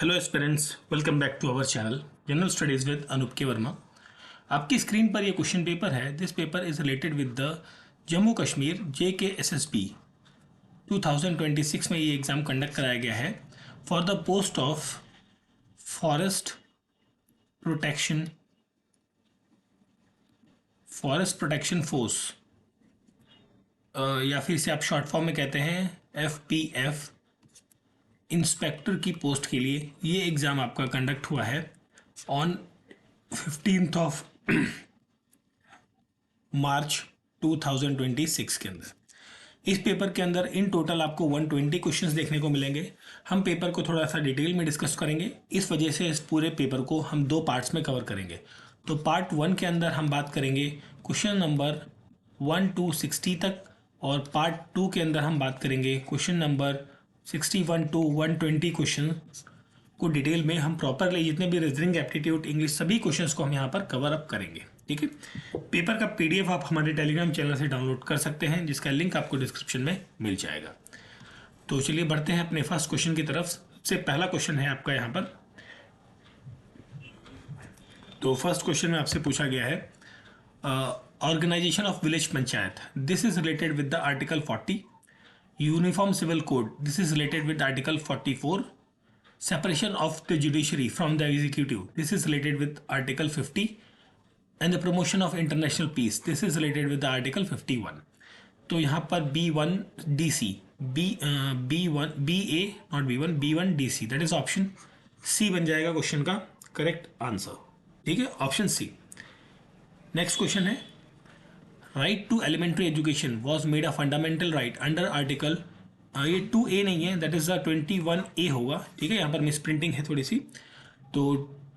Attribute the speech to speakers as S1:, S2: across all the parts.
S1: Hello aspirants, welcome back to our channel general studies with Anoop K Verma. आपकी screen पर ये question paper है। This paper is related with the Jammu Kashmir JKSSB 2026 में ये exam conduct कराया गया है for the post of forest protection force, या फिर इसे आप शॉर्ट फॉर्म में कहते हैं FPF, इंस्पेक्टर की पोस्ट के लिए ये एग्ज़ाम आपका कंडक्ट हुआ है ऑन 15th ऑफ मार्च 2026 के अंदर। इस पेपर के अंदर इन टोटल आपको 120 क्वेश्चंस देखने को मिलेंगे। हम पेपर को थोड़ा सा डिटेल में डिस्कस करेंगे, इस वजह से इस पूरे पेपर को हम दो पार्ट्स में कवर करेंगे। तो पार्ट 1 के अंदर हम बात करेंगे क्वेश्चन नंबर 1 to 60 तक, और पार्ट 2 के अंदर हम बात करेंगे क्वेश्चन नंबर 61 to 120 क्वेश्चन को डिटेल में हम प्रॉपरली जितने भी रीजनिंग, एप्टीट्यूड, इंग्लिश सभी क्वेश्चंस को हम यहाँ पर कवर अप करेंगे। ठीक है, पेपर का PDF आप हमारे टेलीग्राम चैनल से डाउनलोड कर सकते हैं, जिसका लिंक आपको डिस्क्रिप्शन में मिल जाएगा। तो चलिए बढ़ते हैं अपने फर्स्ट क्वेश्चन की तरफ। सबसे पहला क्वेश्चन है आपका यहाँ पर। तो फर्स्ट क्वेश्चन में आपसे पूछा गया है organisation of village panchayat, this is related with the article 40। Uniform civil code, this is related with article 44। separation of the judiciary from the executive, this is related with article 50, and the promotion of international peace, this is related with the article 51। तो यहाँ पर B1 DC B1 BA not B1 B1 DC, that is option C बन जाएगा question का correct answer. ठीक है, option C। Next question है right to elementary education was made a fundamental right under article, ये 2A नहीं है, that is the 21A होगा। ठीक है, यहाँ पर मिस प्रिंटिंग है थोड़ी सी। तो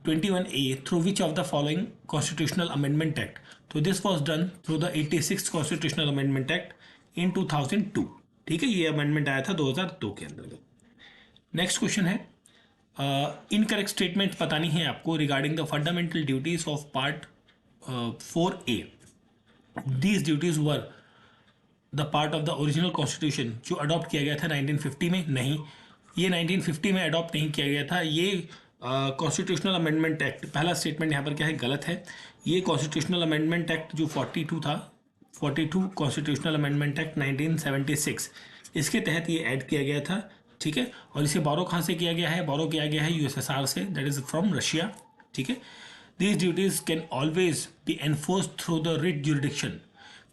S1: 21A through which of the following constitutional amendment act, तो this was done through the 86th constitutional amendment act in 2002। ठीक है, ये अमेंडमेंट आया था 2002 के अंदर। नेक्स्ट क्वेश्चन है इनकरेक्ट स्टेटमेंट बतानी है आपको regarding the fundamental duties of part 4A। These duties were the part of the original constitution जो अडॉप्ट किया गया था 1950 में। नहीं, ये 1950 में अडॉप्ट नहीं किया गया था। ये कॉन्स्टिट्यूशनल अमेंडमेंट एक्ट, पहला स्टेटमेंट यहाँ पर क्या है, गलत है। ये कॉन्स्टिट्यूशनल अमेंडमेंट एक्ट जो 42 था, 42 कॉन्स्टिट्यूशनल अमेंडमेंट एक्ट 1976, इसके तहत ये ऐड किया गया था। ठीक है, और इसे बोरो कहाँ से किया गया है, बोरो किया गया है USSR से, दैट इज फ्रॉम रशिया। ठीक है, these duties can always be enforce through the writ jurisdiction,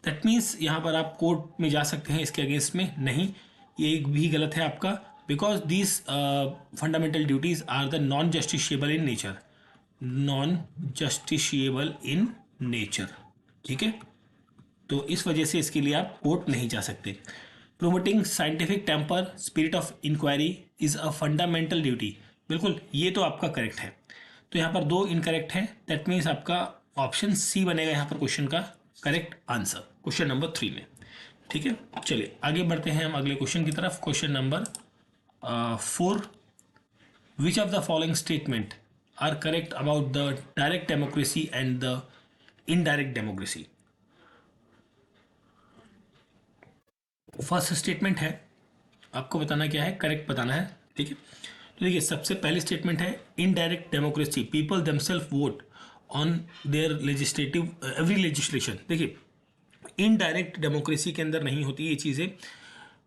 S1: that means यहाँ पर आप कोर्ट में जा सकते हैं इसके अगेंस्ट में। नहीं, ये भी गलत है आपका, because these fundamental duties are the non justiciable in nature, non justiciable in nature. ठीक है, तो इस वजह से इसके लिए आप कोर्ट नहीं जा सकते। Promoting scientific temper, spirit of inquiry is a fundamental duty, बिल्कुल ये तो आपका करेक्ट है। तो यहाँ पर दो इनकरेक्ट है, दैट मीन्स आपका ऑप्शन C बनेगा यहाँ पर क्वेश्चन का करेक्ट आंसर क्वेश्चन नंबर 3 में। ठीक है, चलिए आगे बढ़ते हैं हम अगले क्वेश्चन की तरफ। Question number 4, which of the following statement are correct about the direct democracy and the indirect democracy. First statement है, आपको बताना क्या है, करेक्ट बताना है। ठीक है, तो देखिए सबसे पहली स्टेटमेंट है indirect democracy, people themselves vote on their legislative every legislation. देखिए इनडायरेक्ट डेमोक्रेसी के अंदर नहीं होती ये चीज़ें,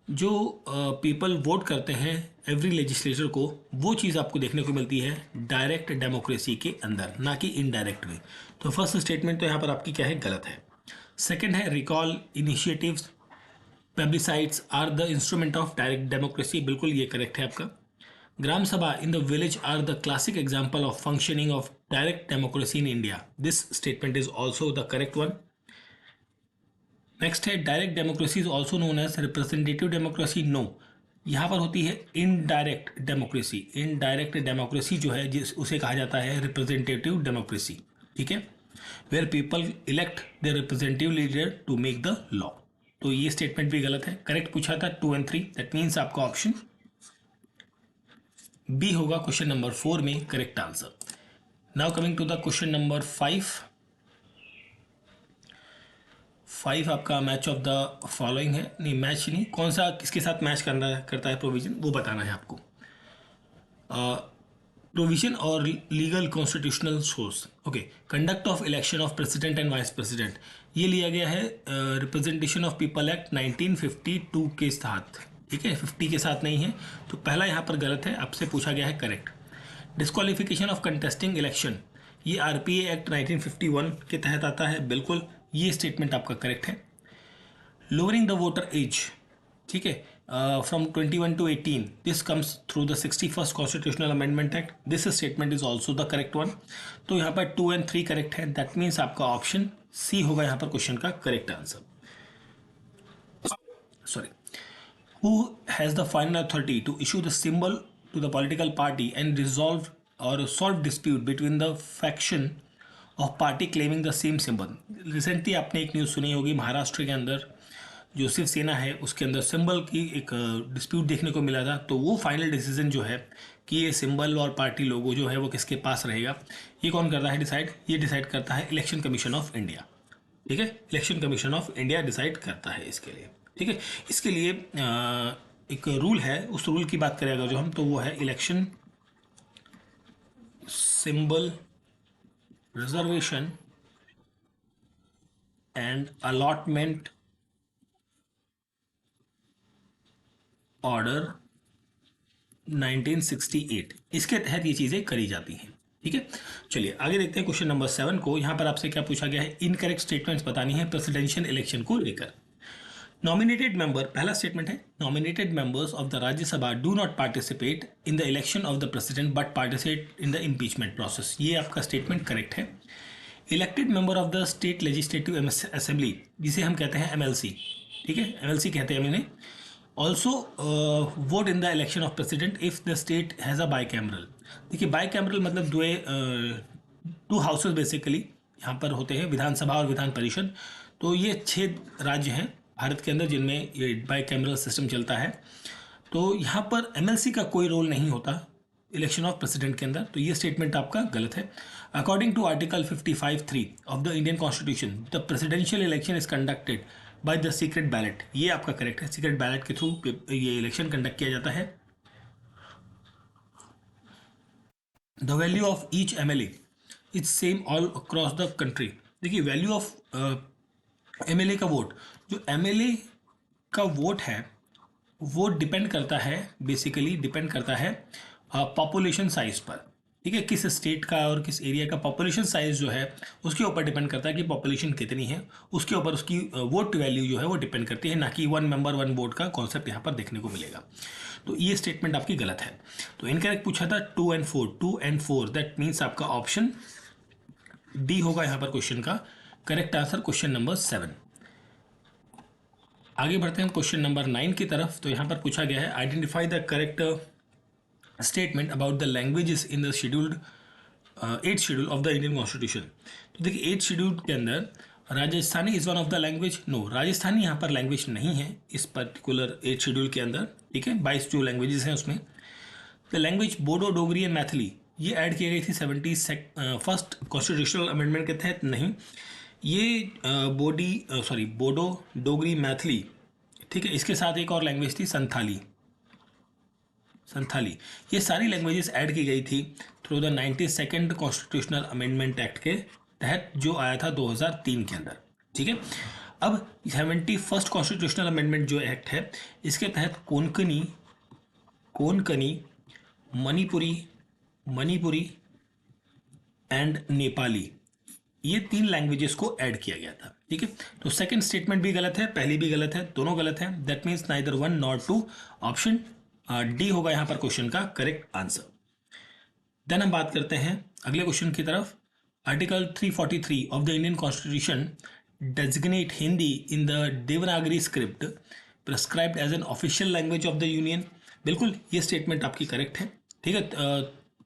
S1: जो पीपल वोट करते हैं एवरी लेजिस्लेचर को, वो चीज़ आपको देखने को मिलती है डायरेक्ट डेमोक्रेसी के अंदर, ना कि इनडायरेक्ट में। तो फर्स्ट स्टेटमेंट तो यहाँ पर आपकी क्या है, गलत है। सेकेंड है recall initiatives plebiscites are the instrument of direct democracy, बिल्कुल ये करेक्ट है आपका। Gram Sabha in the village are the classic example of functioning of direct democracy in India. This statement is also the correct one. Next है direct democracy is also known as representative democracy. No, यहाँ पर होती है indirect democracy. Indirect democracy जो है जिस उसे कहा जाता है representative democracy. ठीक है, where people elect their representative leader to make the law. तो ये स्टेटमेंट भी गलत है। करेक्ट पूछा था 2 and 3, दैट मीन्स आपका ऑप्शन B होगा क्वेश्चन नंबर 4 में correct answer. Now coming to the question number 5। आपका मैच ऑफ द फॉलोइंग है, नहीं मैच नहीं, कौन सा किसके साथ मैच करता है प्रोविजन वो बताना है आपको। प्रोविजन और legal constitutional source. Okay, conduct of election of president and vice president, ये लिया गया है रिप्रेजेंटेशन ऑफ पीपल एक्ट 1952 के साथ। ठीक है, 50 के साथ नहीं है, तो पहला यहाँ पर गलत है, आपसे पूछा गया है correct. Disqualification of contesting election, ये आरपीए एक्ट 1951 के तहत आता है, बिल्कुल ये स्टेटमेंट आपका करेक्ट है। लोअरिंग द वोटर एज, ठीक है, from 21 to 18, this comes through the 61st constitutional amendment act, this statement is also the correct one. तो यहाँ पर 2 and 3 करेक्ट है, दैट मीन्स आपका ऑप्शन सी होगा यहाँ पर क्वेश्चन का correct answer. Sorry, who has the final authority to issue the symbol to the political party and resolve or solve dispute between the faction of party claiming the same symbol। Recently आपने एक news सुनी होगी, महाराष्ट्र के अंदर जो शिवसेना है उसके अंदर सिंबल की एक डिस्प्यूट देखने को मिला था, तो वो फाइनल डिसीजन जो है कि ये सिंबल और पार्टी लोगो जो है वो किसके पास रहेगा, ये कौन करता है डिसाइड, ये डिसाइड करता है इलेक्शन कमीशन ऑफ इंडिया। ठीक है, election commission of India decide करता है इसके लिए। ठीक है, इसके लिए एक रूल है, उस रूल की बात करें अगर जो हम, तो वो है election symbol reservation and allotment order 1968, इसके तहत ये चीज़ें करी जाती हैं। ठीक है, चलिए आगे देखते हैं क्वेश्चन नंबर 7 को। यहाँ पर आपसे क्या पूछा गया है, इनकरेक्ट स्टेटमेंट्स बतानी है प्रेसिडेंशियल इलेक्शन को लेकर। नॉमिनेटेड मेंबर, पहला स्टेटमेंट है, nominated members of the Rajya Sabha do not participate in the election of the president but participate in the impeachment process, ये आपका स्टेटमेंट करेक्ट है। Elected member of the state legislative assembly, जिसे हम कहते हैं MLC, ठीक है, एमएलसी कहते हैं मैंने, also vote in the election of president if the state has a by cameral. देखिए बाई कैमरल मतलब टू हाउसेज बेसिकली यहाँ पर होते हैं, विधानसभा और विधान परिषद। तो ये 6 राज्य हैं भारत के अंदर जिनमें ये बाई कैमरल सिस्टम चलता है। तो यहाँ पर एमएलसी का कोई रोल नहीं होता इलेक्शन ऑफ प्रेसिडेंट के अंदर, तो ये स्टेटमेंट आपका गलत है। According to article 55(3) of the Indian constitution, the presidential election is conducted by the secret ballot, ये आपका करेक्ट है, सीक्रेट बैलेट के थ्रू ये इलेक्शन कंडक्ट किया जाता है। The value of each MLA is same all across the country. देखिए value of MLA का वोट, जो एमएलए का वोट है वो डिपेंड करता है, बेसिकली डिपेंड करता है पॉपुलेशन साइज पर। ठीक है, किस स्टेट का और किस एरिया का पॉपुलेशन साइज जो है उसके ऊपर डिपेंड करता है कि पॉपुलेशन कितनी है, उसके ऊपर उसकी वोट वैल्यू जो है वो डिपेंड करती है, ना कि 1 मेंबर 1 वोट का कॉन्सेप्ट यहाँ पर देखने को मिलेगा। तो ये स्टेटमेंट आपकी गलत है। तो इनकरेक्ट पूछा था 2 and 4, दैट मीन्स आपका ऑप्शन डी होगा यहाँ पर क्वेश्चन का करेक्ट आंसर, क्वेश्चन नंबर 7। आगे बढ़ते हैं क्वेश्चन नंबर 9 की तरफ। तो यहाँ पर पूछा गया है, identify the correct statement about the languages in the scheduled 8th schedule of the Indian constitution. तो देखिए 8th शेड्यूल के अंदर Rajasthani is one of the language, no Rajasthani यहाँ पर लैंग्वेज नहीं है इस पर्टिकुलर 8th शेड्यूल के अंदर। ठीक है, 22 जो लैंग्वेजेस हैं उसमें the language Bodo, Dogri and Maithili ये ऐड की गई थी 71st कॉन्स्टिट्यूशनल अमेंडमेंट के तहत, नहीं ये बोडो, डोगरी, मैथिली, ठीक है, इसके साथ एक और लैंग्वेज थी संथाली, ये सारी लैंग्वेजेस ऐड की गई थी through the 92nd constitutional amendment act के तहत जो आया था 2003 के अंदर। ठीक है, अब 71st कॉन्स्टिट्यूशनल अमेंडमेंट जो एक्ट है इसके तहत कोंकणी, मणिपुरी एंड नेपाली, ये 3 लैंग्वेजेस को ऐड किया गया था। ठीक है, तो सेकंड स्टेटमेंट भी गलत है, पहली भी गलत है, दोनों गलत है, that means neither 1 nor 2, option D होगा यहाँ पर क्वेश्चन का करेक्ट आंसर। देन हम बात करते हैं अगले क्वेश्चन की तरफ। Article 343 of the Indian constitution designate Hindi in the Devanagari script prescribed as an official language of the union. बिल्कुल ये स्टेटमेंट आपकी करेक्ट है। ठीक है,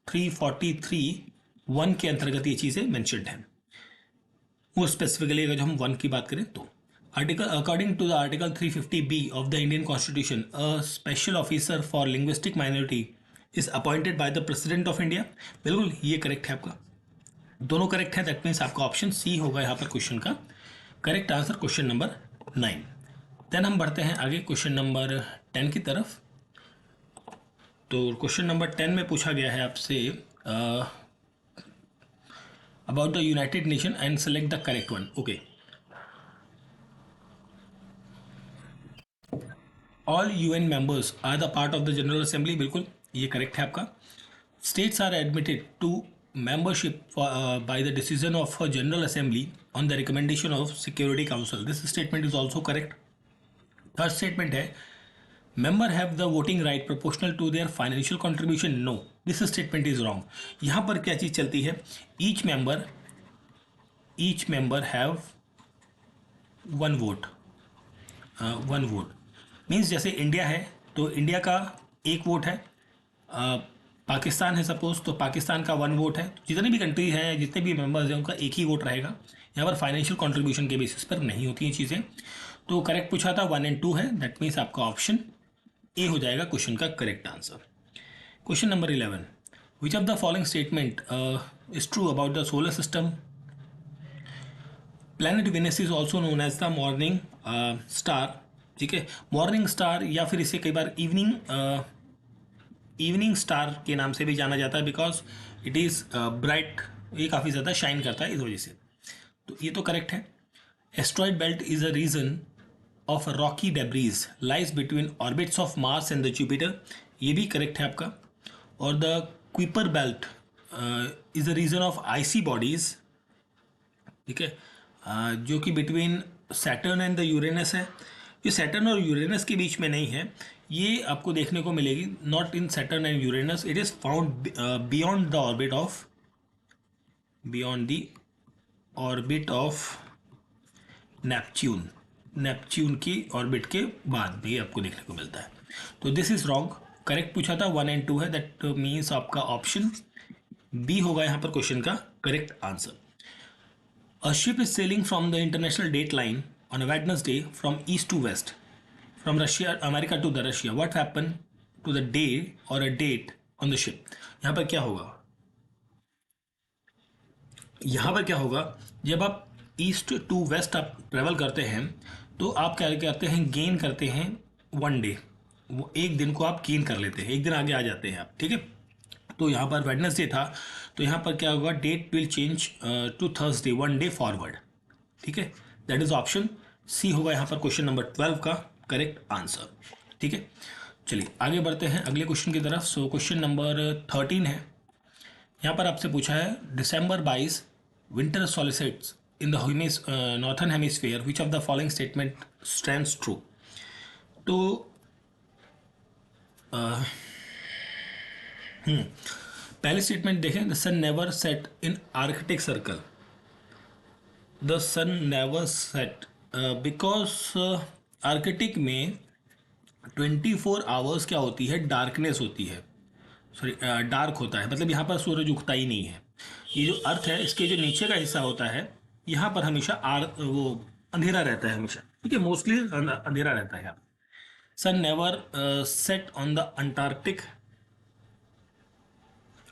S1: 343(1) के अंतर्गत ये चीज़ें मैंशनड हैं। वो स्पेसिफिकली अगर हम 1 की बात करें तो article according to the article 350B of the Indian constitution a special officer for linguistic minority is appointed by the president of India. बिल्कुल ये करेक्ट है आपका, दोनों करेक्ट है, दैट मीन्स आपका ऑप्शन सी होगा यहाँ पर क्वेश्चन का correct answer, question number 9। Then हम बढ़ते हैं आगे क्वेश्चन नंबर 10 की तरफ। तो क्वेश्चन नंबर 10 में पूछा गया है आपसे about the United Nation and select the correct one. Okay. All UN members are the part of the General Assembly. बिल्कुल ये करेक्ट है आपका. States are admitted to membership by the decision of a General Assembly on the recommendation of Security Council. This statement is also correct. Third statement है member have the voting right proportional to their financial contribution. No, this statement is wrong. यहाँ पर क्या चीज़ चलती है? Each member have one vote. One vote means जैसे India है तो India का एक वोट है. पाकिस्तान है सपोज तो पाकिस्तान का वन वोट है. जितनी भी कंट्री हैं जितने भी मेंबर्स हैं उनका एक ही वोट रहेगा. यहाँ पर फाइनेंशियल कंट्रीब्यूशन के बेसिस पर नहीं होती हैं चीज़ें. तो करेक्ट पूछा था 1 and 2 है. दैट मीन्स आपका ऑप्शन ए हो जाएगा क्वेश्चन का correct answer. Question number 11. Which of the following statement is true about the solar system? Planet Venus is also known as the morning star. ठीक है, morning star या फिर इसे कई बार इवनिंग स्टार के नाम से भी जाना जाता है बिकॉज इट इज़ ब्राइट. ये काफ़ी ज़्यादा शाइन करता है इस वजह से. तो ये तो करेक्ट है. Asteroid belt is a region of rocky debris lies between orbits of Mars and the Jupiter. ये भी करेक्ट है आपका. और the Kuiper belt is a region of icy bodies. ठीक है, जो कि between Saturn and the Uranus है. ये सैटर्न और यूरेनस के बीच में नहीं है. ये आपको देखने को मिलेगी not in Saturn and Uranus. It is found beyond the orbit of Neptune. Neptune की ऑर्बिट के बाद भी आपको देखने को मिलता है. तो दिस इज रॉन्ग. करेक्ट पूछा था 1 and 2 है. दैट मीन्स आपका ऑप्शन बी होगा यहाँ पर क्वेश्चन का correct answer. A ship is sailing from the international date line on a Wednesday from east to west, from America to the Russia. What happened to the day or a date on the ship? यहाँ पर क्या होगा? यहाँ पर क्या होगा? जब आप ईस्ट टू वेस्ट आप ट्रेवल करते हैं तो आप क्या करते हैं? गेन करते हैं 1 day. वो एक दिन को आप गेन कर लेते हैं, एक दिन आगे आ जाते हैं आप. ठीक है, तो यहाँ पर वेडनेसडे था तो यहाँ पर क्या होगा? Date will change to Thursday 1 day forward. ठीक है, दैट इज ऑप्शन सी होगा यहाँ पर क्वेश्चन नंबर 12 का करेक्ट आंसर. ठीक है, चलिए आगे बढ़ते हैं अगले क्वेश्चन की तरफ. सो क्वेश्चन नंबर 13 है. यहाँ पर आपसे पूछा है December 22 winter solstice in the northern hemisphere. Which of the following statement stands true? तो पहले स्टेटमेंट देखें. The sun never set in Arctic circle. The sun never set because Arctic में 24 आवर्स क्या होती है? डार्कनेस होती है. सॉरी, डार्क होता है. मतलब यहाँ पर सूरज उगता ही नहीं है. ये जो अर्थ है इसके जो नीचे का हिस्सा होता है यहाँ पर हमेशा वो अंधेरा रहता है हमेशा. ठीक है, मोस्टली अंधेरा रहता है. Sun never set on the Antarctic.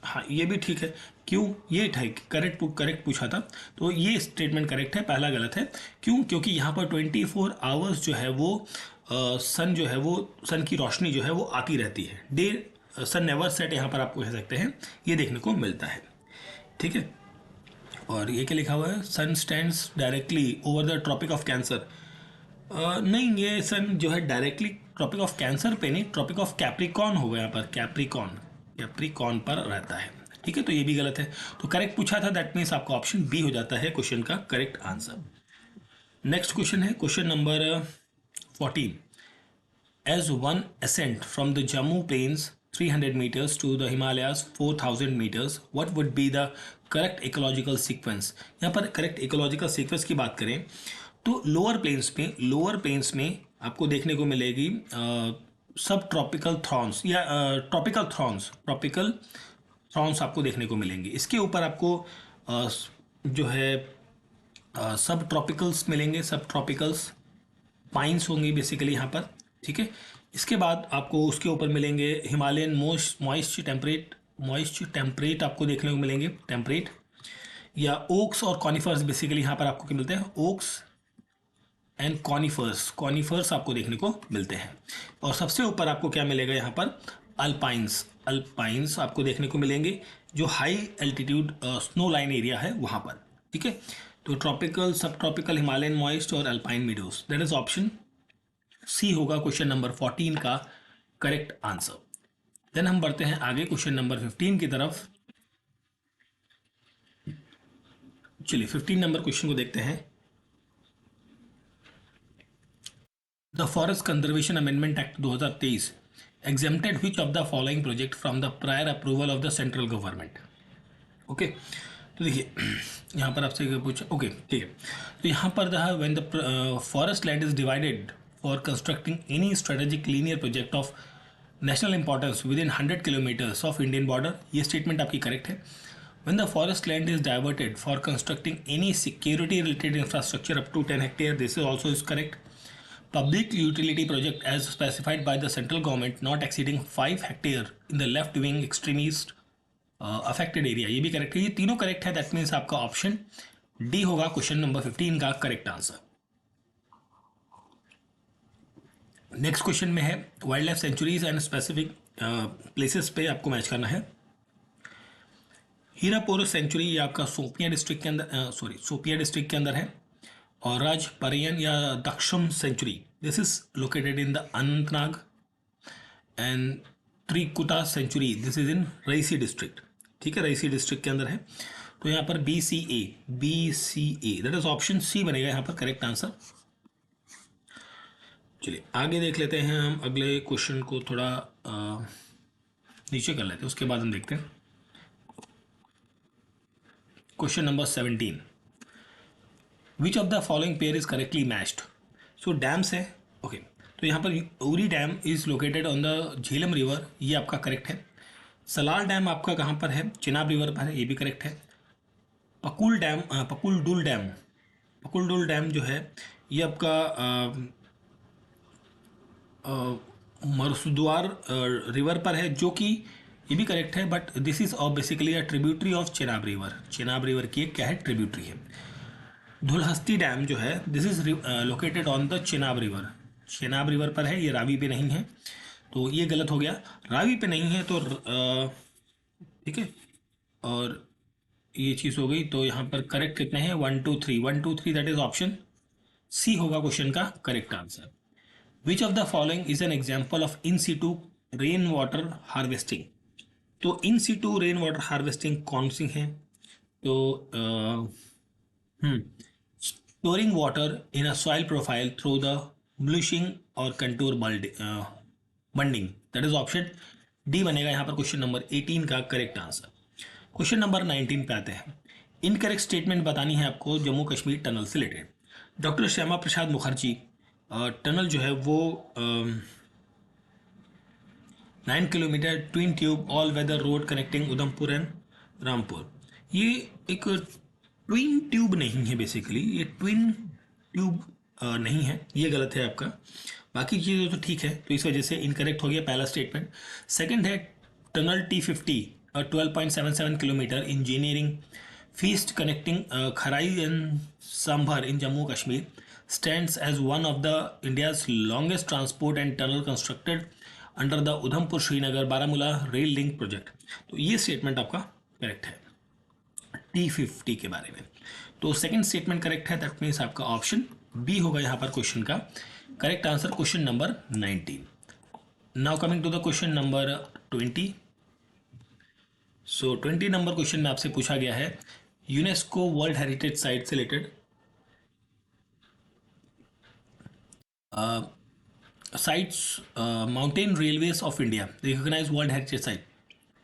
S1: हाँ, ये भी ठीक है. क्यों? ये करेक्ट पूछा था तो ये स्टेटमेंट करेक्ट है. पहला गलत है. क्यों? क्योंकि यहाँ पर 24 आवर्स जो है वो सन जो है वो सन की रोशनी जो है वो आती रहती है. डे सन नेवर सेट यहाँ पर आपको कह सकते हैं ये देखने को मिलता है. ठीक है, और ये क्या लिखा हुआ है? Sun stands directly over the tropic of Cancer. नहीं, ये सन जो है डायरेक्टली ट्रॉपिक ऑफ कैंसर पे नहीं, ट्रॉपिक ऑफ कैप्रिकॉन होगा. यहाँ पर कैप्रिकॉन पर रहता है. ठीक है, तो ये भी गलत है. तो करेक्ट पूछा था, दैट मीन्स आपका ऑप्शन बी हो जाता है क्वेश्चन का correct answer. Next question is question number 14. As one ascent from the Jammu plains 300 meters to the Himalayas 4000 meters, what would be the correct ecological sequence? यहाँ पर correct ecological sequence की बात करें तो लोअर प्लेन्स में आपको देखने को मिलेगी सब ट्रॉपिकल थ्रॉन्स या ट्रॉपिकल थ्रॉन्स आपको देखने को मिलेंगे. इसके ऊपर आपको जो है सब ट्रॉपिकल्स मिलेंगे. सब ट्रॉपिकल्स पाइन्स होंगी बेसिकली यहाँ पर. ठीक है, इसके बाद आपको उसके ऊपर मिलेंगे हिमालयन मॉइस्ट टेम्परेट आपको देखने को मिलेंगे. टेम्परेट या ओक्स और कॉनिफर्स बेसिकली यहाँ पर आपको क्या मिलते हैं? ओक्स एंड कॉनिफर्स आपको देखने को मिलते हैं. और सबसे ऊपर आपको क्या मिलेगा यहाँ पर? अल्पाइंस आपको देखने को मिलेंगे. जो high altitude snow line area है वहाँ पर, ठीक है। तो tropical, subtropical, Himalayan moist और alpine meadows, that is option C होगा क्वेश्चन नंबर 14 का करेक्ट आंसर। देन हम बढ़ते हैं आगे क्वेश्चन नंबर 15 की तरफ। चलिए 15 नंबर क्वेश्चन को देखते हैं। The forest conservation amendment act 2023 exempted which of the following project from the prior approval of the central government? Okay तो देखिए यहाँ पर आपसे पूछा, ओके ठीक है। तो यहाँ पर when the forest land is divided for constructing any strategic linear project of national importance within 100 kilometres of Indian border, ये स्टेटमेंट आपकी करेक्ट है। When the forest land is diverted for constructing any security related infrastructure up to 10 hectare, this is also is correct. Public utility project as specified by the central government not exceeding 5 hectare in the left wing extremist affected area, ये भी correct है। ये तीनों correct है, that means आपका option D होगा question number 15 का correct answer. Next question में है wild life sanctuaries and specific places पे आपको मैच करना है। हीरापुर सेंचुरी ये आपका सोपिया डिस्ट्रिक्ट के अंदर, सोपिया डिस्ट्रिक्ट के अंदर है। और राज परियन या Dachigam sanctuary, this is located in the Anantnag. And Trikuta sanctuary, this is in Reasi district, ठीक है, रईसी डिस्ट्रिक्ट के अंदर है। तो यहाँ पर BCA that is option C बनेगा यहाँ पर करेक्ट आंसर। चलिए आगे देख लेते हैं हम अगले क्वेश्चन को, थोड़ा नीचे कर लेते हैं, उसके बाद हम देखते हैं question number 17। Which of the following pair is correctly matched? So dams है, ओके। तो यहाँ पर Uri dam is located on the Jhelum river, ये आपका करेक्ट है। सलाल डैम आपका कहाँ पर है? चिनाब रिवर पर है, ये भी करेक्ट है। पकुलडुल डैम जो है ये आपका मरसुद्वार रिवर पर है, जो कि ये भी करेक्ट है, but this is basically a tributary of Chenab river. Chenab river की एक क्या है? ट्रिब्यूटरी है। धुलहस्ती डैम जो है this is located on the Chenab river, Chenab river पर है, ये रावी पे नहीं है, तो ये गलत हो गया। रावी पे नहीं है तो ठीक है, और ये चीज़ हो गई। तो यहाँ पर करेक्ट कितने हैं? 1 2 3 दैट इज ऑप्शन सी होगा क्वेश्चन का correct answer. Which of the following is an example of in situ rain water harvesting? तो in situ rain water harvesting कौन सी है? तो storing water in a soil profile through the blushing or contour bunding, that is option D बनेगा यहाँ पर question number 18 का correct answer. Question number 19 पे आते हैं। इनकरेक्ट स्टेटमेंट बतानी है आपको जम्मू कश्मीर टनल से related. Doctor Shyama Prasad Mukherjee tunnel जो है वो 9 kilometre twin tube all weather road connecting Udhampur and Rampur, ये एक ट्विन ट्यूब नहीं है, बेसिकली ये ट्विन ट्यूब नहीं है, ये गलत है आपका। बाकी चीज़ें तो ठीक है, तो इस वजह से इनकरेक्ट हो गया पहला स्टेटमेंट। सेकंड है tunnel T50 12.77 kilometre engineering feat connecting Khari and Sumber in Jammu Kashmir stands as one of the India's longest transport and tunnel constructed under the Udhampur Srinagar Baramulla rail link project. तो ये स्टेटमेंट आपका करेक्ट है T50 के बारे में। तो सेकंड स्टेटमेंट करेक्ट है, दैट मीन्स आपका ऑप्शन बी होगा यहाँ पर क्वेश्चन का correct answer, question number 19। Now coming to the question number 20। So 20 number question में आपसे पूछा गया है यूनेस्को वर्ल्ड हेरिटेज साइट से रिलेटेड sites mountain railways of India recognise world heritage site.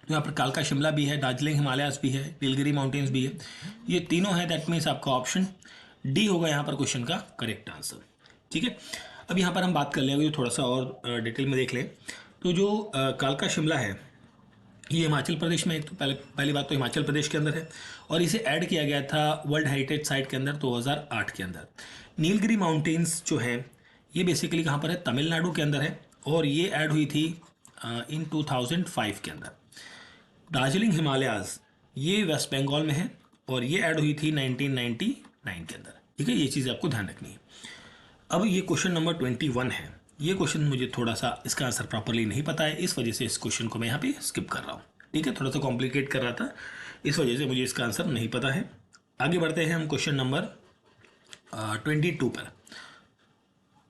S1: तो यहाँ पर कालका शिमला भी है, दार्जिलिंग हिमालयास भी है, नीलगिरी माउंटेन्स भी है, ये तीनों है, दैट मीन्स आपका ऑप्शन डी होगा यहाँ पर क्वेश्चन का करेक्ट आंसर। ठीक है, अब यहाँ पर हम बात कर लेंगे, थोड़ा सा और डिटेल में देख लें। तो जो कालका शिमला है ये हिमाचल प्रदेश में, एक तो पहली बात तो हिमाचल प्रदेश के अंदर है, और इसे ऐड किया गया था वर्ल्ड हेरिटेज साइट के अंदर 2008 के अंदर। नीलगिरी माउंटेन्स जो है ये बेसिकली कहाँ पर है? तमिलनाडु के अंदर है, और ये ऐड हुई थी इन 2005 के अंदर। दार्जिलिंग हिमालयाज ये वेस्ट बंगाल में है, और ये ऐड हुई थी 1999 के अंदर। ठीक है, ये चीज़ आपको ध्यान रखनी है। अब ये क्वेश्चन नंबर 21 है, ये क्वेश्चन मुझे थोड़ा सा इसका आंसर प्रॉपरली नहीं पता है, इस वजह से इस क्वेश्चन को मैं यहाँ पे स्किप कर रहा हूँ। ठीक है, थोड़ा सा कॉम्प्लिकेट कर रहा था, इस वजह से मुझे इसका आंसर नहीं पता है। आगे बढ़ते हैं हम क्वेश्चन नंबर 22 पर।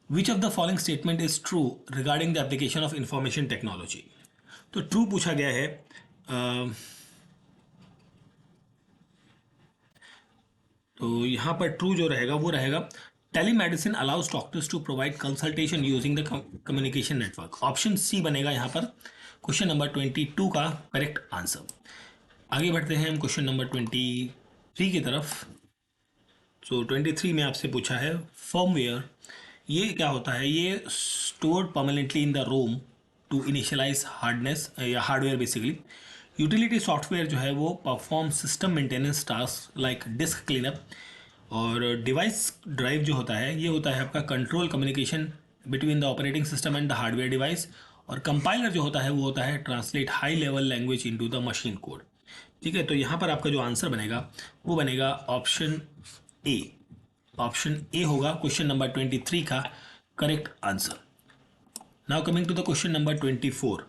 S1: विच of the following statement is true regarding the application of information technology. तो ट्रू पूछा गया है। तो यहाँ पर ट्रू जो रहेगा वो रहेगा telemedicine allows doctors to provide consultation using the communication network. Option C बनेगा यहाँ पर क्वेश्चन नंबर 22 का करेक्ट आंसर। आगे बढ़ते हैं हम क्वेश्चन नंबर 23 की तरफ। सो 23 में आपसे पूछा है फर्मवेयर, ये क्या होता है, ये stored permanently in the ROM to initialise hardness या हार्डवेयर बेसिकली। यूटिलिटी सॉफ्टवेयर जो है वो perform system maintenance task like disk cleanup. और डिवाइस ड्राइव जो होता है ये होता है आपका control communication between the operating system and the hardware device. और कंपाइलर जो होता है वो होता है translate high level language into the machine code. ठीक है, तो यहाँ पर आपका जो आंसर बनेगा वो बनेगा ऑप्शन ए। ऑप्शन ए होगा क्वेश्चन नंबर 23 का correct answer. Now coming to the question number 24।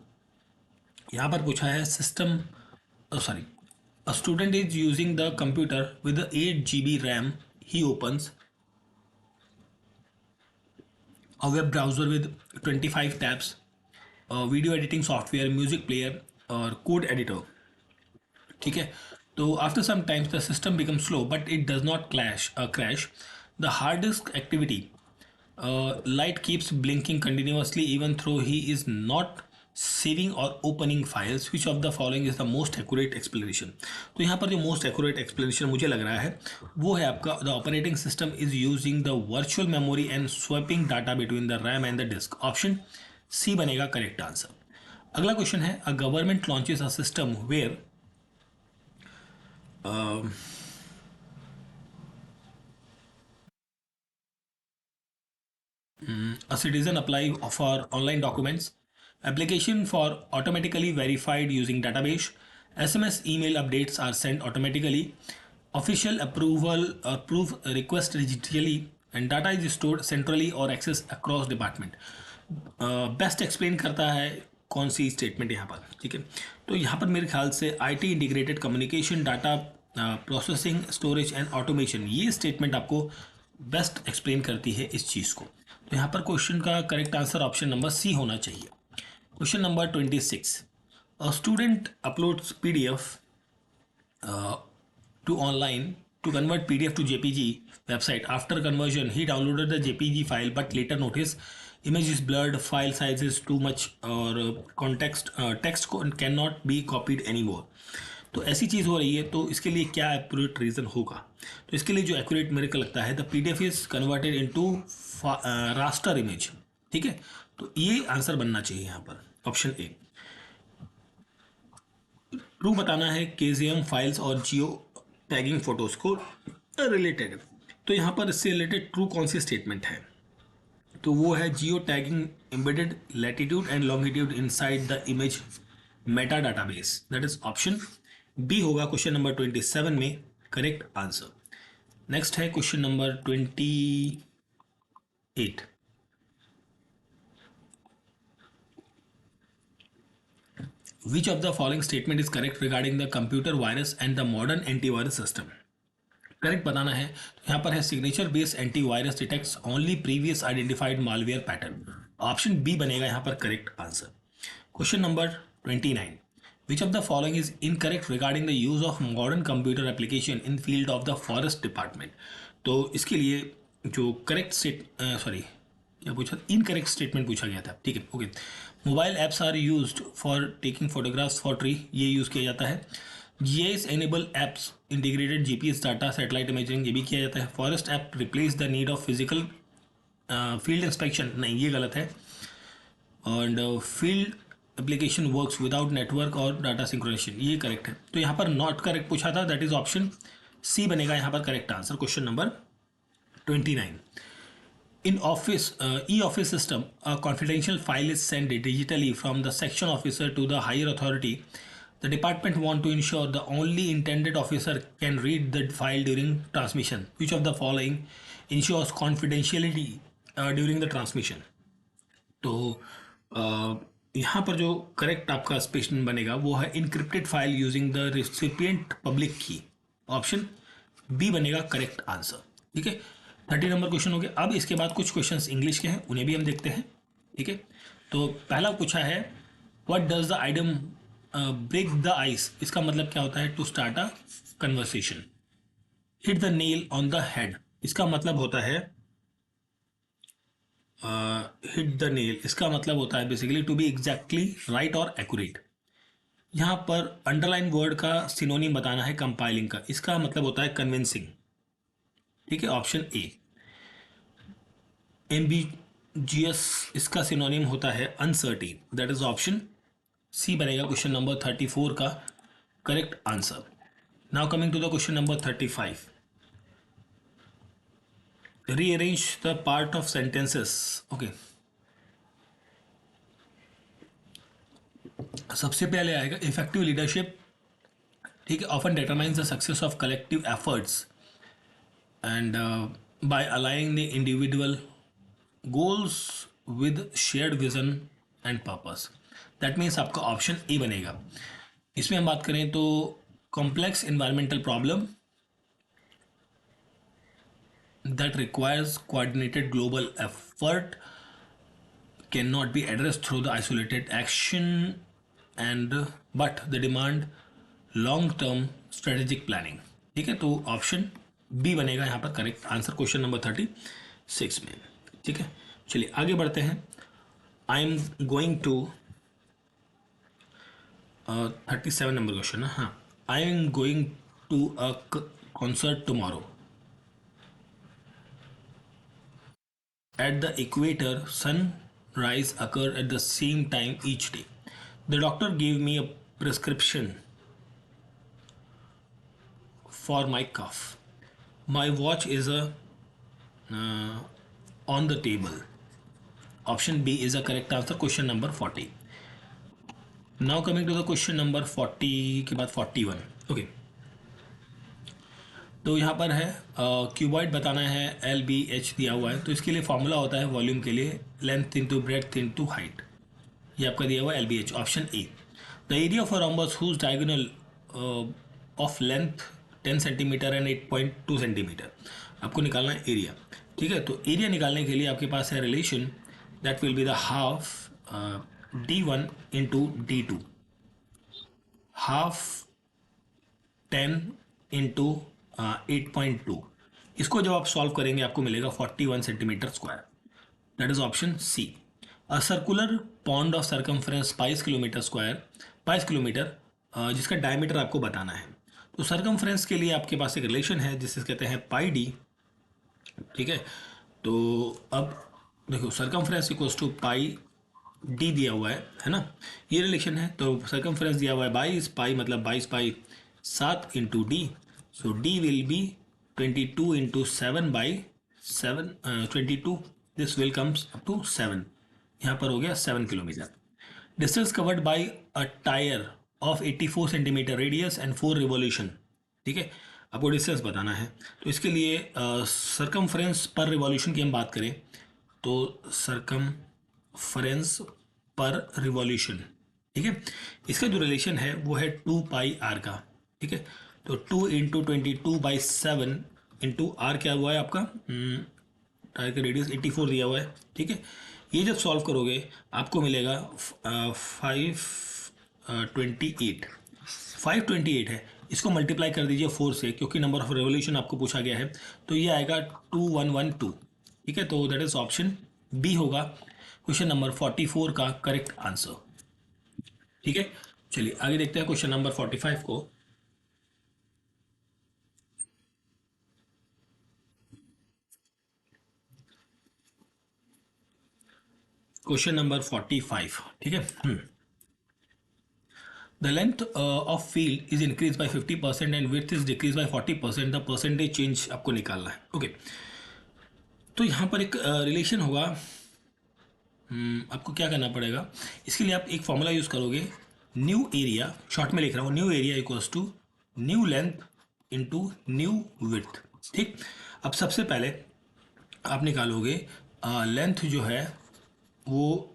S1: यहाँ पर पूछा है system sorry a student is using the computer with 8 GB RAM, he opens a web browser with 25 tabs, video editing software, music player और code editor. ठीक है, तो after some times the system become slow but it does not crash. The hard disk activity light keeps blinking continuously even though he is not saving or opening files. Which of the following is the most accurate explanation? तो यहाँ पर जो most accurate explanation मुझे लग रहा है वो है आपका the operating system is using the virtual memory and swapping data between the RAM and the disk. Option C बनेगा करेक्ट आंसर। अगला क्वेश्चन है a government launches a system where a citizen apply for online documents, application for automatically verified using database, SMS email updates are sent automatically, official approval or proof request digitally, and data is stored centrally or accessed across department. Best explain करता है कौन सी statement यहाँ पर। ठीक है, तो यहाँ पर मेरे ख्याल से IT integrated communication data processing storage and automation, ये स्टेटमेंट आपको बेस्ट एक्सप्लेन करती है इस चीज़ को। तो यहाँ पर क्वेश्चन का correct answer option number C होना चाहिए। Question number 26। A student uploads PDF to online to convert PDF to JPG website. After conversion, he downloaded the JPG file, but later noticed image is blurred, file size is too much, or text cannot be copied anymore. तो ऐसी चीज़ हो रही है, तो इसके लिए क्या accurate reason होगा? तो इसके लिए जो एक्यूरेट मेरे को लगता है the PDF is converted into raster image. ठीक है, तो ये आंसर बनना चाहिए यहाँ पर ऑप्शन ए। ट्रू बताना है KZM फाइल्स और जियो टैगिंग फोटोज को रिलेटेड। तो यहाँ पर इससे रिलेटेड ट्रू कौन सी स्टेटमेंट है? तो वो है geo tagging embedded latitude and longitude inside the image meta database, that is option B होगा क्वेश्चन नंबर 27 में करेक्ट आंसर। नेक्स्ट है question number 28। Which of the following statement is correct regarding the computer virus and the modern antivirus system? करेक्ट बताना है, तो यहाँ पर है signature based antivirus detects only previous identified malware pattern. Option B बनेगा यहाँ पर correct answer. Question number 29। Which of the following is incorrect regarding the use of modern computer application in field of the forest department. तो इसके लिए जो correct क्या पूछा, incorrect statement पूछा गया था। ठीक है, okay. Mobile apps are used for taking photographs for tree, ये यूज़ किया जाता है। GIS enable apps integrated GPS data satellite imaging, ये भी किया जाता है। Forest app replace the need of physical field inspection, नहीं ये गलत है। और field application works without network और डाटा सिंक्रोनाइजेशन, ये करेक्ट है। तो यहाँ पर नॉट करेक्ट पूछा था, दैट इज ऑप्शन सी बनेगा यहाँ पर correct answer. Question number 29। In office e-office system, a confidential file is sent digitally from the section officer to the higher authority. The department want to ensure the only intended officer can read the file during transmission. Which of the following ensures confidentiality during the transmission? तो यहाँ पर जो correct आपका statement बनेगा वो है encrypted file using the recipient public की। Option B बनेगा करेक्ट आंसर। ठीक है, 30 नंबर क्वेश्चन हो गया। अब इसके बाद कुछ क्वेश्चंस इंग्लिश के हैं, उन्हें भी हम देखते हैं। ठीक है, तो पहला पूछा है what does the item break the ice. इसका मतलब क्या होता है to start a conversation. Hit the nail on the head, इसका मतलब होता है हिट द नेल, इसका मतलब होता है basically to be exactly right और एक्यूरेट। यहाँ पर अंडरलाइन वर्ड का सिनोनिम बताना है कंपाइलिंग का, इसका मतलब होता है कन्विंसिंग। ठीक है, ऑप्शन ए। एम्बिजियस, इसका सिनोनिम होता है uncertain, that is option C बनेगा क्वेश्चन नंबर 34 का correct answer. Now coming to the question number 35, rearrange the part of sentences. Okay, सबसे पहले आएगा इफेक्टिव लीडरशिप। ठीक है, often determines the success of collective efforts and by aligning the individual goals with shared vision and purpose. That means आपका option A बनेगा। इसमें हम बात करें तो complex environmental problem that requires coordinated global effort cannot be addressed through the isolated action and but they demand long term strategic planning। ठीक है, तो ऑप्शन बी बनेगा यहाँ पर करेक्ट आंसर क्वेश्चन नंबर 36 में। ठीक है, चलिए आगे बढ़ते हैं। I am going to 37 number question है। हाँ, I am going to a concert tomorrow. At the equator, sunrise occurred at the same time each day. The doctor gave me a prescription for my cough. My watch is uh, on the table. Option B is the correct answer. Question number 40. Now coming to the question number 40 के बाद 41. Okay. तो यहाँ पर है cuboid बताना है, L B H दिया हुआ है, तो इसके लिए फॉर्मूला होता है वॉल्यूम के लिए length into breadth into height. ये आपका दिया हुआ है L B H, option A. The area of a rhombus whose diagonal of length 10 centimetre and 8.2 centimetre, आपको निकालना है एरिया। ठीक है, तो एरिया निकालने के लिए आपके पास है relation that will be the half d1 into d2, half 10 into 8.2। इसको जब आप सॉल्व करेंगे आपको मिलेगा 41 centimetre square, that is option C. A circular pond of circumference 22 kilometre square, 22 kilometre, जिसका डायमीटर आपको बताना है। तो सर्कमफ्रेंस के लिए आपके पास एक रिलेशन है जिसे कहते हैं पाई डी। ठीक है, तो अब देखो circumference equals to pi D दिया हुआ है ना, ये रिलेशन है। तो सर्कमफ्रेंस दिया हुआ है 22, पाई मतलब 22 pi 7 into D, so D will be 22 into 7 by 7, 22, this will comes up to 7, यहाँ पर हो गया 7 kilometre. Distance covered by a tyre of 84 centimetre radius and 4 revolution. ठीक है, आपको डिस्टेंस बताना है, तो इसके लिए सर्कमफ्रेंस पर रिवॉल्यूशन की हम बात करें तो सर्कमफ्रेंस पर रिवॉल्यूशन, ठीक है, इसका जो रिलेशन है वो है 2 पाई आर का। ठीक है, तो 2 इंटू 22/7 इंटू आर क्या हुआ है आपका, टायर का रेडियस 84 दिया हुआ है। ठीक है, ये जब सॉल्व करोगे आपको मिलेगा 528 है। इसको मल्टीप्लाई कर दीजिए 4 से, क्योंकि नंबर ऑफ रेवोल्यूशन आपको पूछा गया है, तो ये आएगा 2112। ठीक है, तो दैट इज ऑप्शन बी होगा क्वेश्चन नंबर 44 का करेक्ट आंसर। ठीक है, चलिए आगे देखते हैं क्वेश्चन नंबर 45 को। क्वेश्चन नंबर 45, ठीक है। The length of field is increased by 50% and width is decreased by 40%. The percentage change आपको निकालना है। ओके, तो यहाँ पर एक रिलेशन होगा। आपको क्या करना पड़ेगा, इसके लिए आप एक फॉर्मूला यूज़ करोगे, न्यू एरिया, शॉर्ट में लिख रहा हूँ, new area equals to new length into new width. ठीक, अब सबसे पहले आप निकालोगे लेंथ जो है वो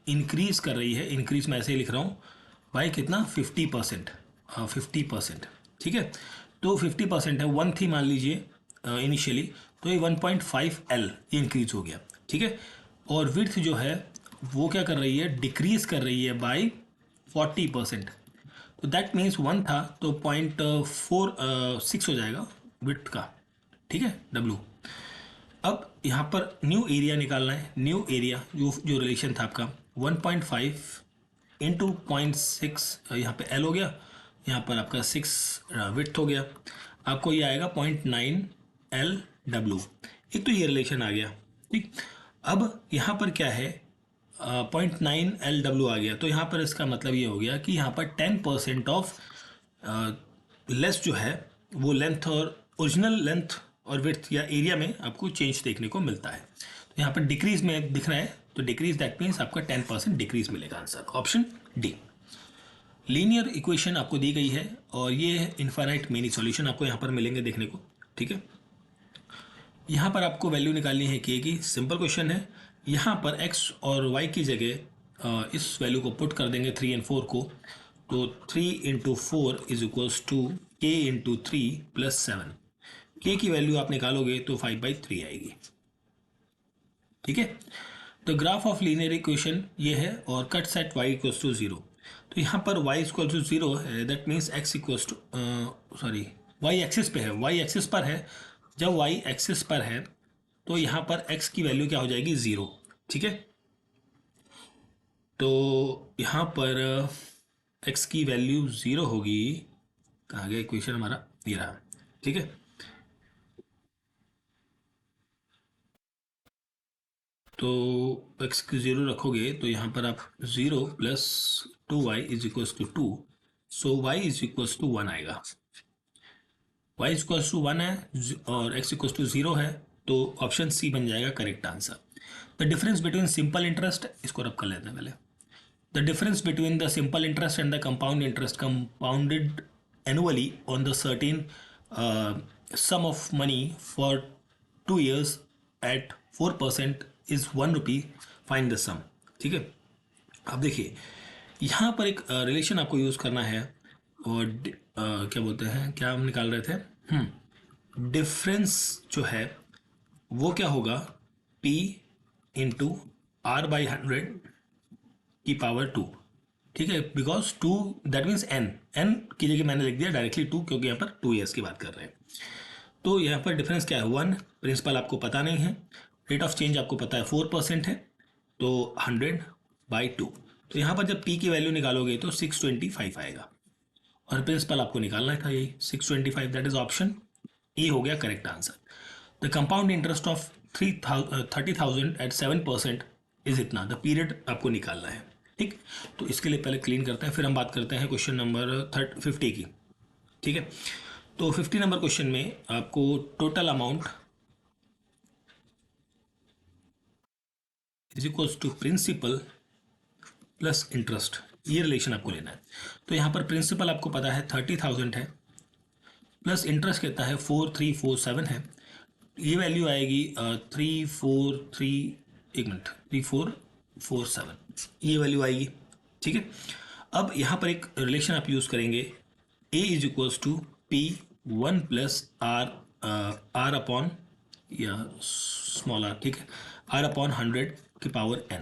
S1: इंक्रीज कर रही है, इंक्रीज मैं ऐसे ही लिख रहा हूँ, बाई कितना 50%, 50%, ठीक है। तो 50% है, 1 थी मान लीजिए इनिशियली, तो ये 1.5L ये इंक्रीज हो गया, ठीक है। और विड्थ जो है वो क्या कर रही है, डिक्रीज कर रही है बाई 40%। तो दैट मीन्स 1 था तो 0.46 हो जाएगा विड्थ का, ठीक है, W। अब यहाँ पर न्यू एरिया निकालना है, न्यू एरिया जो रिलेशन था आपका 1.5 इंटू 0.6, यहाँ पे L हो गया, यहाँ पर आपका 6 विड्थ हो गया, आपको ये आएगा 0.9 LW। एक तो ये रिलेशन आ गया, ठीक। अब यहाँ पर क्या है, 0.9 LW आ गया, तो यहाँ पर इसका मतलब ये हो गया कि यहाँ पर 10% ऑफ लेस जो है वो लेंथ और ओरिजिनल लेंथ और विड्थ या एरिया में आपको चेंज देखने को मिलता है। तो यहाँ पर डिक्रीज में दिख रहा है, तो डिक्रीज दैट मीन्स आपका 10% डिक्रीज मिलेगा answer, option D. Linear equation आपको दी गई है और ये इनफाइनाइट मेनी सॉल्यूशन आपको यहाँ पर मिलेंगे देखने को, ठीक है। यहाँ पर आपको वैल्यू निकालनी है के की, सिंपल क्वेश्चन है। यहाँ पर x और y की जगह इस वैल्यू को पुट कर देंगे 3 और 4 को, तो 3 into 4 is equals to k into 3 plus 7। k की वैल्यू आप निकालोगे तो 5/3 आएगी, ठीक है। तो ग्राफ ऑफ लीनियर इक्वेशन ये है और cut set y equals to 0। तो यहाँ पर y इक्वल टू 0 है, that means x equals to sorry y axis पे है, y एक्सिस पर है। जब y एक्सिस पर है तो यहाँ पर x की वैल्यू क्या हो जाएगी, 0, ठीक है। तो यहाँ पर x की वैल्यू 0 होगी, कहाँ गया इक्वेशन हमारा, ये रहा, ठीक है। तो x की 0 रखोगे तो यहाँ पर आप 0 plus 2y is equals to 2, so y is equals to 1 आएगा। y इक्वल्स टू 1 है और x इक्वल्स टू 0 है, तो ऑप्शन सी बन जाएगा correct answer. The difference between simple interest, इसको रब कर लेते हैं पहले। The difference between the simple interest and the compound interest compounded annually on the certain sum of money for 2 years at 4% is 1 rupee, find the sum, ठीक है। अब देखिए यहाँ पर एक रिलेशन आपको यूज़ करना है और क्या बोलते हैं, क्या हम निकाल रहे थे, डिफरेंस जो है वो क्या होगा, P इंटू R/100 की पावर 2, ठीक है। बिकॉज 2 दैट मीन्स n की जगह मैंने लिख दिया डायरेक्टली 2, क्योंकि यहाँ पर 2 ईयर्स की बात कर रहे हैं। तो यहाँ पर डिफरेंस क्या है, 1, प्रिंसिपल आपको पता नहीं है, रेट ऑफ चेंज आपको पता है 4% है, तो 100/2। तो यहाँ पर जब p की वैल्यू निकालोगे तो 625 आएगा और प्रिंसिपल आपको निकालना था यही 625, दैट इज ऑप्शन ए हो गया correct answer. The compound interest of 30,000 at 7% is इतना, द पीरियड आपको निकालना है, ठीक। तो इसके लिए पहले क्लीन करते हैं, फिर हम बात करते हैं क्वेश्चन नंबर 50 की, ठीक है। तो 50 नंबर क्वेश्चन में आपको total amount is equals to principal plus interest, ये रिलेशन आपको लेना है। तो यहाँ पर प्रिंसिपल आपको पता है 30,000 है, प्लस इंटरेस्ट कितना है 4347 है, ये वैल्यू आएगी 3447, ये वैल्यू आएगी, ठीक है। अब यहाँ पर एक रिलेशन आप यूज़ करेंगे, a is equals to P1 plus R upon या स्मॉल r, ठीक है, R/100 की पावर n,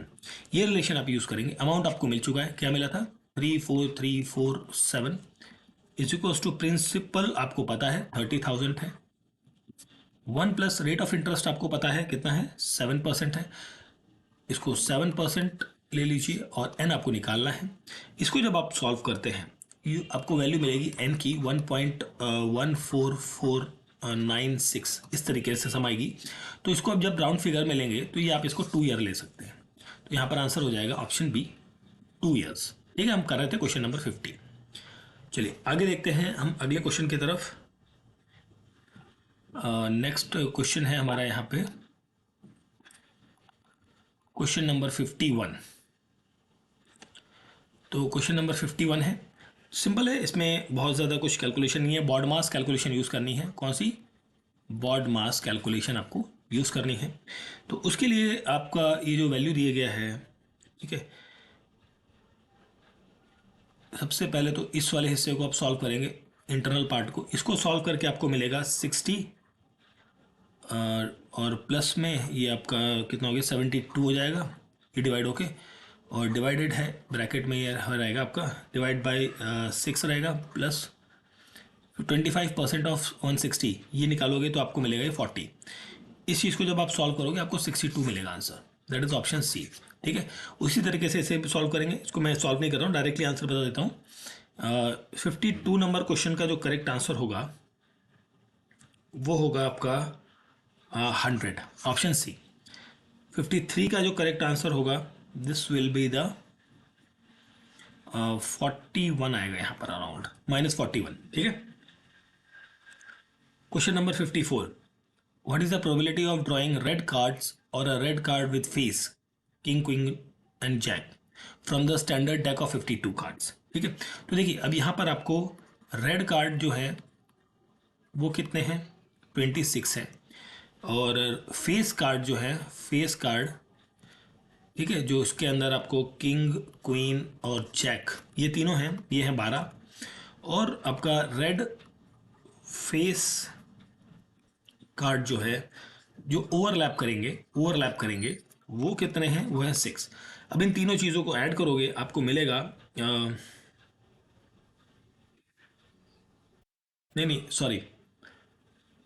S1: ये रिलेशन आप यूज़ करेंगे। अमाउंट आपको मिल चुका है, क्या मिला था 34347 इज इक्वल्स टू प्रिंसिपल आपको पता है 30,000 है, 1 प्लस रेट ऑफ इंटरेस्ट आपको पता है कितना है 7% है, इसको 7% ले लीजिए और n आपको निकालना है। इसको जब आप सॉल्व करते हैं आपको वैल्यू मिलेगी n की 1.14496, इस तरीके से समाएगी। तो इसको अब जब राउंड फिगर में लेंगे तो ये आप इसको 2 ईयर ले सकते हैं, तो यहाँ पर आंसर हो जाएगा ऑप्शन बी 2 ईयर्स, ठीक है। हम कर रहे थे क्वेश्चन नंबर 50। चलिए आगे देखते हैं हम अगले क्वेश्चन की तरफ। नेक्स्ट क्वेश्चन है हमारा यहाँ पे क्वेश्चन नंबर 51। तो क्वेश्चन नंबर 51 है, सिंपल है, इसमें बहुत ज़्यादा कुछ कैलकुलेशन नहीं है, बॉड मास कैलकुलेशन यूज़ करनी है। कौन सी, बॉड मास कैलकुलेशन आपको यूज़ करनी है। तो उसके लिए आपका ये जो वैल्यू दिया गया है, ठीक है, सबसे पहले तो इस वाले हिस्से को आप सॉल्व करेंगे, इंटरनल पार्ट को। इसको सॉल्व करके आपको मिलेगा 60 और प्लस में ये आपका कितना हो गया 72 हो जाएगा, ये डिवाइड होके, और डिवाइडेड है ब्रैकेट में ये रहेगा आपका डिवाइड बाई 6 रहेगा, प्लस 25% ऑफ 160 ये निकालोगे तो आपको मिलेगा ये 40। इस चीज़ को जब आप सॉल्व करोगे आपको 62 मिलेगा answer, that is option C. ठीक है, उसी तरीके से इसे सॉल्व करेंगे। इसको मैं सॉल्व नहीं कर रहा हूँ, डायरेक्टली आंसर बता देता हूँ। 52 नंबर क्वेश्चन का जो करेक्ट आंसर होगा वो होगा आपका 100, ऑप्शन सी। 53 का जो करेक्ट आंसर होगा दिस विल बी द 41 आएगा यहाँ पर, अराउंड -41। ठीक है, question number 54, what is the probability of drawing red cards और a red card with face king queen and jack from the standard deck of 52 cards. ठीक है, तो देखिए अब यहाँ पर आपको रेड कार्ड जो है वो कितने हैं, 26 है, और फेस कार्ड जो है, फेस कार्ड, ठीक है, जो इसके अंदर आपको किंग क्वीन और जैक ये तीनों हैं, ये हैं 12, और आपका रेड फेस कार्ड जो है जो ओवरलैप करेंगे वो कितने हैं, वो है 6। अब इन तीनों चीज़ों को ऐड करोगे आपको मिलेगा नहीं सॉरी,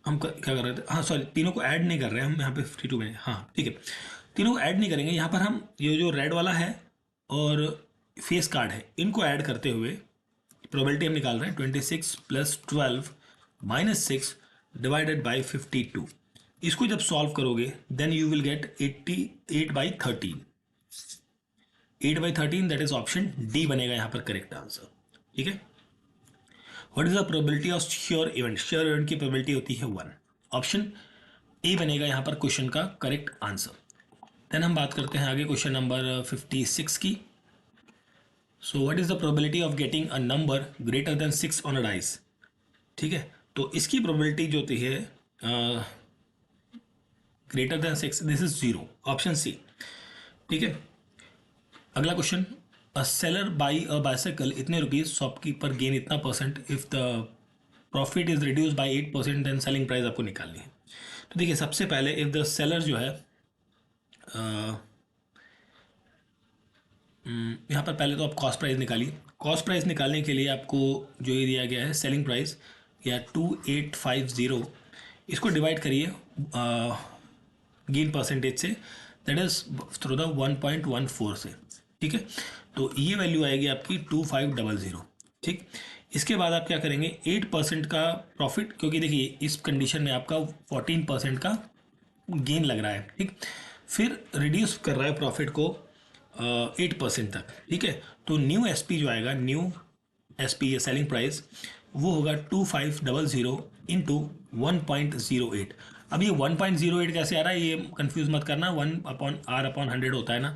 S1: हम क्या कर रहे थे, हाँ सॉरी, तीनों को ऐड नहीं कर रहे हैं हम यहाँ पे 52 में, हाँ ठीक है, तीनों को ऐड नहीं करेंगे यहाँ पर हम, ये जो रेड वाला है और फेस कार्ड है इनको ऐड करते हुए प्रोबेबिलिटी हम निकाल रहे हैं 26 + 12 - 6 डिवाइडेड बाई 52। इसको जब सॉल्व करोगे then you will get 8/13, 8/13, that is option D बनेगा यहाँ पर करेक्ट आंसर। ठीक है, what is the probability of sure event, sure event की प्रोबेबिलिटी होती है 1, ऑप्शन ए बनेगा यहाँ पर क्वेश्चन का करेक्ट आंसर। देन हम बात करते हैं आगे क्वेश्चन नंबर 56 की। So what is the probability of getting a number greater than 6 on a dice. ठीक है, तो इसकी प्रोबेबिलिटी जो होती है greater than 6, this is 0, option C. ठीक है, अगला question, a seller buy a bicycle इतने रुपीज, शॉपकीपर गेन इतना percent, if the profit is reduce by 8% then selling price आपको निकालनी है। तो देखिए सबसे पहले इफ द सेलर जो है यहाँ पर पहले तो आप कॉस्ट प्राइस निकालिए। कॉस्ट प्राइस निकालने के लिए आपको जो ये दिया गया है सेलिंग प्राइस या 2850, इसको डिवाइड करिए गेन परसेंटेज से, दैट इज थ्रू द 1.14 से। ठीक है, तो ये वैल्यू आएगी आपकी 2500। ठीक, इसके बाद आप क्या करेंगे, 8% का प्रॉफिट, क्योंकि देखिए इस कंडीशन में आपका 14% का गेन लग रहा है। ठीक, फिर रिड्यूस कर रहा है प्रॉफिट को 8% तक। ठीक है, तो न्यू एसपी जो आएगा, न्यू एसपी या सेलिंग प्राइस, वो होगा 2500 इंटू 1.08। अब ये 1.08 कैसे आ रहा है ये कंफ्यूज मत करना, 1/R/100 होता है ना,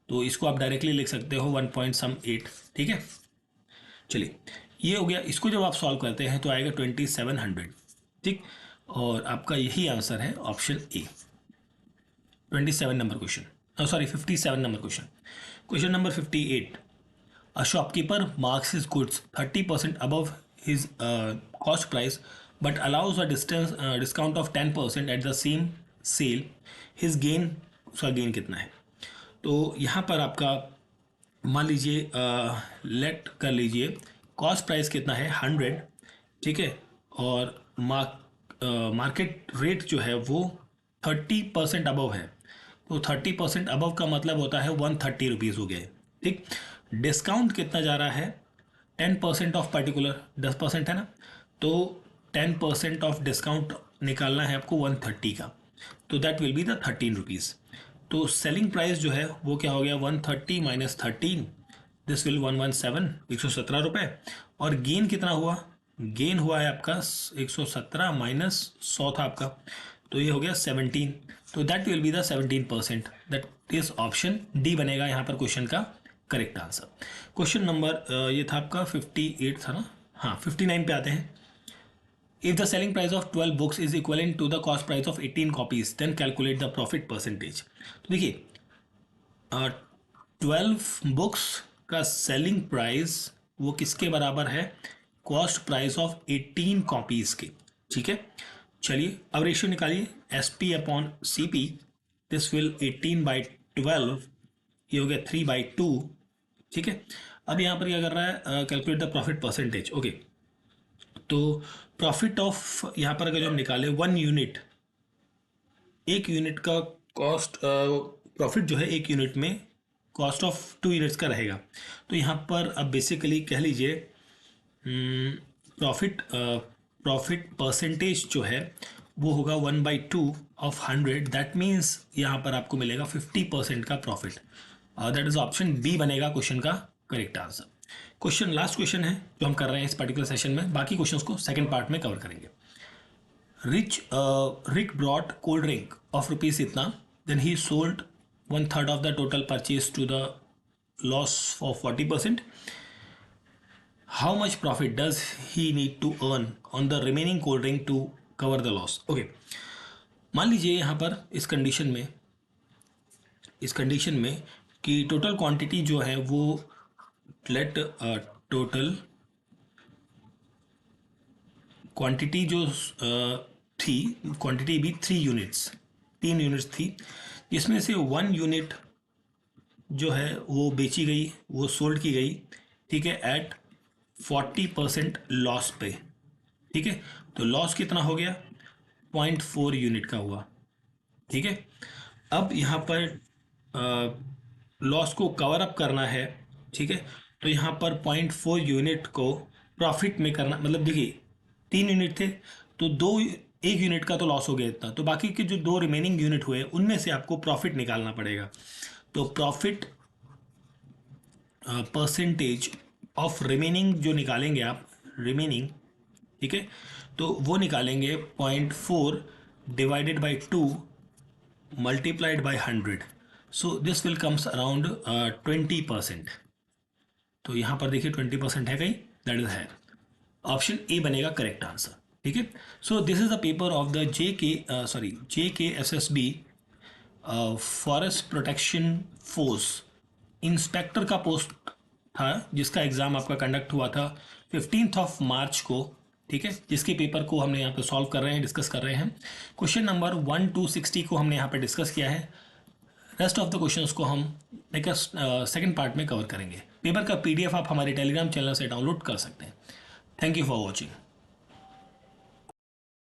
S1: तो इसको आप डायरेक्टली लिख सकते हो 1.8। ठीक है, चलिए ये हो गया। इसको जब आप सॉल्व करते हैं तो आएगा 2700। ठीक, और आपका यही आंसर है option A, 27 number question, sorry 57 number question. Question number 58, a shopkeeper marks his goods 30% above his cost price but allows a discount of 10% at the same sale, his gain, उसका गेन कितना है। तो यहाँ पर आपका मान लीजिए लेट कर लीजिए कॉस्ट प्राइस कितना है 100, ठीक है, और मार्केट रेट जो है वो 30% अबव है, तो 30% अबव का मतलब होता है 130 रुपीज़ हो गए। ठीक, डिस्काउंट कितना जा रहा है, 10% ऑफ पर्टिकुलर, 10% है ना, तो 10% ऑफ डिस्काउंट निकालना है आपको 130 का, तो that will be the 13 rupees. तो सेलिंग प्राइस जो है वो क्या हो गया, 130 - 13, दिस विल 117, 117 रुपये। और गेन कितना हुआ, गेन हुआ है आपका 117 माइनस 100 था आपका, तो ये हो गया 17, तो that will be the 17%, that is option D बनेगा यहाँ पर क्वेश्चन का करेक्ट आंसर। क्वेश्चन नंबर ये था आपका 58 था ना, हाँ 59 पे आते हैं। If the selling price of 12 books is equivalent to the cost price of 18 copies then calculate the profit percentage. तो देखिए 12 बुक्स का सेलिंग प्राइस वो किसके बराबर है, कॉस्ट प्राइस ऑफ 18 कॉपीज के। ठीक है, चलिए अब रेशियो निकालिए, S P upon C P, this will 18/12, ये हो गया 3/2। ठीक है, अब यहाँ पर क्या कर रहा है, calculate the profit percentage. Okay, तो प्रॉफिट ऑफ यहाँ पर अगर जो हम निकाले 1 यूनिट, एक यूनिट का कॉस्ट, प्रॉफिट जो है एक यूनिट में कॉस्ट ऑफ 2 यूनिट्स का रहेगा। तो यहाँ पर अब बेसिकली कह लीजिए प्रॉफिट परसेंटेज जो है वो होगा 1/2 ऑफ 100। दैट मीन्स यहाँ पर आपको मिलेगा 50% का profit. That is option B बनेगा क्वेश्चन का correct answer. Question last question है जो हम कर रहे हैं इस पर्टिकुलर सेशन में, बाकी क्वेश्चंस को सेकंड पार्ट में कवर करेंगे। Rick brought cold drink of rupees itna, then he sold 1/3 of the total purchase to the loss of 40%. How much profit does he need to earn on the remaining cold drink to cover the loss? Okay, मान लीजिए यहाँ पर इस condition में कि total quantity जो है वो लेट टोटल क्वांटिटी जो थी, क्वांटिटी भी 3 यूनिट्स, 3 यूनिट्स थी, जिसमें से 1 यूनिट जो है वो बेची गई, वो सोल्ड की गई। ठीक है, एट 40% लॉस पे। ठीक है, तो लॉस कितना हो गया, 0.4 यूनिट का हुआ। ठीक है, अब यहाँ पर लॉस को कवर अप करना है। ठीक है, तो यहाँ पर 0.4 यूनिट को प्रॉफिट में करना, मतलब देखिए 3 यूनिट थे तो एक यूनिट का तो लॉस हो गया इतना, तो बाकी के जो 2 रिमेनिंग यूनिट हुए उनमें से आपको प्रॉफिट निकालना पड़ेगा। तो प्रॉफिट परसेंटेज ऑफ रिमेनिंग जो निकालेंगे आप, रिमेनिंग, ठीक है, तो वो निकालेंगे 0.4 divided by 2 multiplied by 100। So this will comes around 20%। तो यहाँ पर देखिए 20% है कहीं, दैट इज है, ऑप्शन ए बनेगा करेक्ट आंसर। ठीक है, so this is the paper of the JKSSB forest protection force inspector का पोस्ट था, जिसका एग्जाम आपका कंडक्ट हुआ था 15 मार्च को। ठीक है, जिसके पेपर को हमने यहाँ पे सॉल्व कर रहे हैं, डिस्कस कर रहे हैं। क्वेश्चन नंबर 1 to 60 को हमने यहाँ पे डिस्कस किया है। रेस्ट ऑफ द क्वेश्चंस को हम नेक्स्ट सेकंड पार्ट में कवर करेंगे। पेपर का PDF आप हमारे टेलीग्राम चैनल से डाउनलोड कर सकते हैं। Thank you for watching.